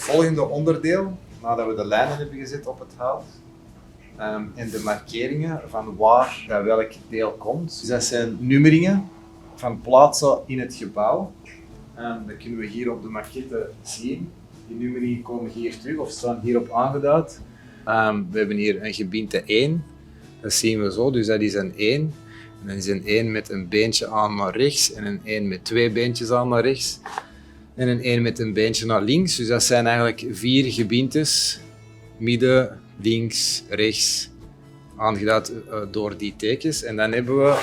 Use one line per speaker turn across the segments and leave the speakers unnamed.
volgende onderdeel, nadat we de lijnen hebben gezet op het hout, en de markeringen van waar welk deel komt. Dus dat zijn nummeringen van plaatsen in het gebouw. Dat kunnen we hier op de maquette zien. Die nummeringen komen hier terug of staan hierop aangeduid. We hebben hier een gebiente 1. Dat zien we zo, dus dat is een 1. En dan is een 1 met een beentje aan naar rechts en een 1 met 2 beentjes aan naar rechts. En een 1 met een beentje naar links. Dus dat zijn eigenlijk 4 gebientes. Midden, links, rechts, aangeduid door die tekens. En dan hebben we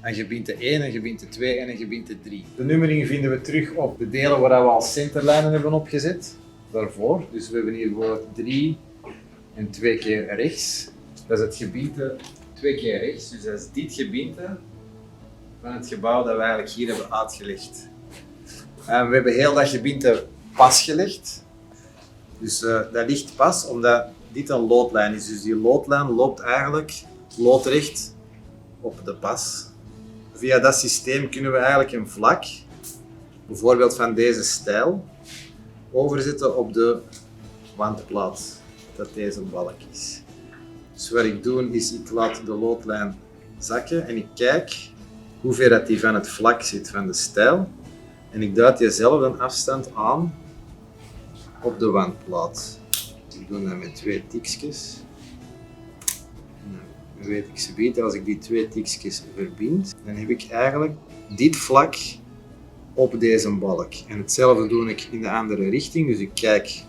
een gebiente 1, een gebiente 2 en een gebiente 3. De nummering vinden we terug op de delen waar we al centerlijnen hebben opgezet. Daarvoor. Dus we hebben hier gewoon 3 en 2 keer rechts. Dat is het gebiente 2 keer rechts. Dus dat is dit gebiente van het gebouw dat we eigenlijk hier hebben uitgelegd. We hebben heel dat gebiente pas gelegd. Dus dat ligt pas omdat dit een loodlijn is. Dus die loodlijn loopt eigenlijk loodrecht op de pas. Via dat systeem kunnen we eigenlijk een vlak, bijvoorbeeld van deze stijl, overzetten op de wandplaat, dat deze balk is. Dus wat ik doe is, ik laat de loodlijn zakken en ik kijk hoe ver dat die van het vlak zit van de stijl. En ik duid diezelfde afstand aan op de wandplaat. Ik doe dat met 2 tikjes. Dan weet ik ze beter, als ik die 2 tikjes verbind, dan heb ik eigenlijk dit vlak op deze balk. En hetzelfde doe ik in de andere richting. Dus ik kijk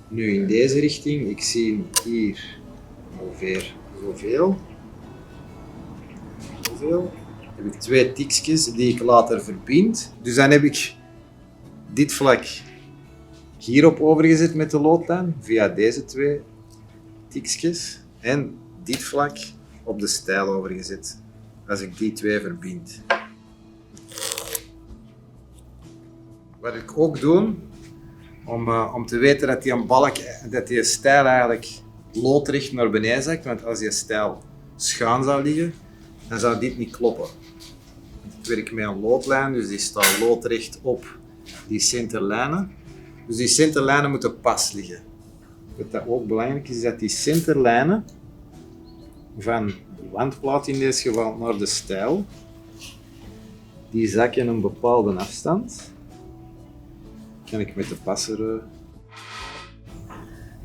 nu in deze richting. Ik zie hier ongeveer zoveel. Dan heb ik 2 tikjes die ik later verbind. Dus dan heb ik dit vlak hierop overgezet met de loodlijn, via deze 2 tikjes. En dit vlak op de stijl overgezet, als ik die 2 verbind. Wat ik ook doe, om te weten dat die een balk, dat die stijl eigenlijk loodrecht naar beneden zakt, want als die stijl schuin zou liggen, dan zou dit niet kloppen. Ik werk met een loodlijn, dus die staat loodrecht op die centerlijnen. Dus die centerlijnen moeten pas liggen. Wat ook belangrijk is, is dat die centerlijnen van de wandplaat in deze geval naar de stijl, die zakken een bepaalde afstand. Kan ik met de passer.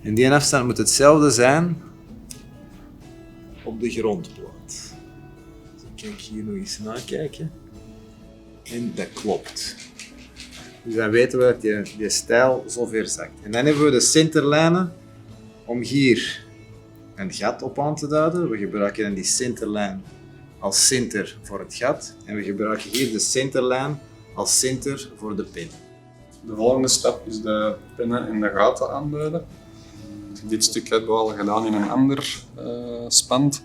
En die afstand moet hetzelfde zijn op de grondplaat. Dus ik kan hier nog eens nakijken. En dat klopt. Dus dan weten we dat die stijl zo ver zakt. En dan hebben we de centerlijnen om hier een gat op aan te duiden. We gebruiken dan die centerlijn als center voor het gat. En we gebruiken hier de centerlijn als center voor de pen.
De volgende stap is de pennen en de gaten aanduiden. Dit stuk hebben we al gedaan in een ander spand.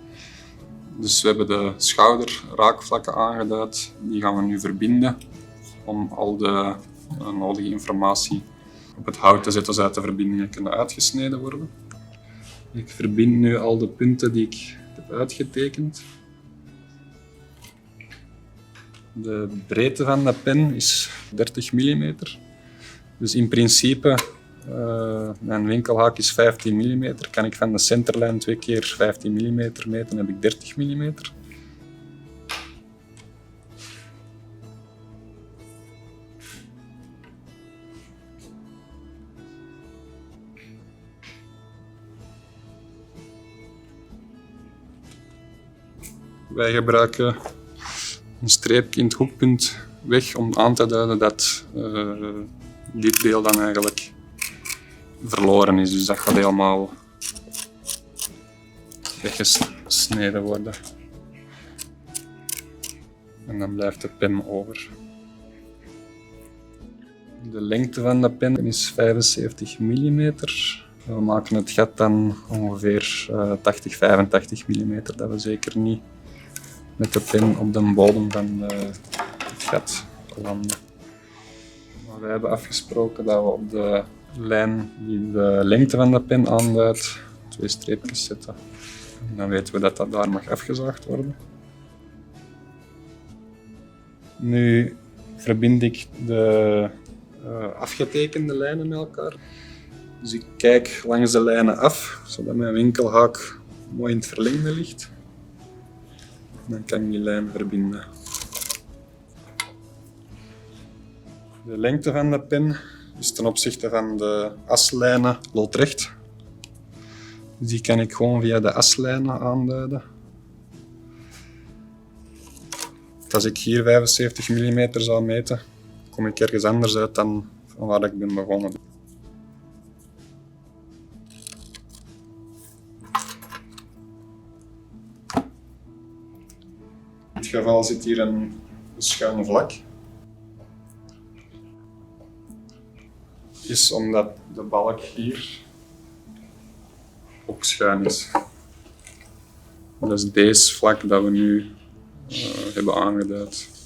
Dus we hebben de schouderraakvlakken aangeduid. Die gaan we nu verbinden om al de nodige informatie op het hout te zetten zodat de verbindingen kunnen uitgesneden worden. Ik verbind nu al de punten die ik heb uitgetekend. De breedte van de pen is 30 mm. Dus in principe, mijn winkelhaak is 15 mm. Kan ik van de centerlijn 2 keer 15 mm meten, dan heb ik 30 mm. Wij gebruiken een streepje in het hoekpunt weg om aan te duiden dat dit deel dan eigenlijk verloren is. Dus dat gaat helemaal weggesneden worden. En dan blijft de pen over. De lengte van de pen is 75 mm. We maken het gat dan ongeveer 80-85 mm, dat we zeker niet met de pen op de bodem van het gat landen. Maar we hebben afgesproken dat we op de lijn die de lengte van de pen aanduidt 2 streepjes zetten. En dan weten we dat dat daar mag afgezaagd worden. Nu verbind ik de afgetekende lijnen met elkaar. Dus ik kijk langs de lijnen af, zodat mijn winkelhaak mooi in het verlengde ligt. En dan kan ik die lijn verbinden. De lengte van de pen is ten opzichte van de aslijnen loodrecht. Dus die kan ik gewoon via de aslijnen aanduiden. Als ik hier 75 mm zou meten, kom ik ergens anders uit dan van waar ik ben begonnen. In dit geval zit hier een schuin vlak. Is omdat de balk hier ook schuin is. Dat is deze vlak dat we nu hebben aangeduid.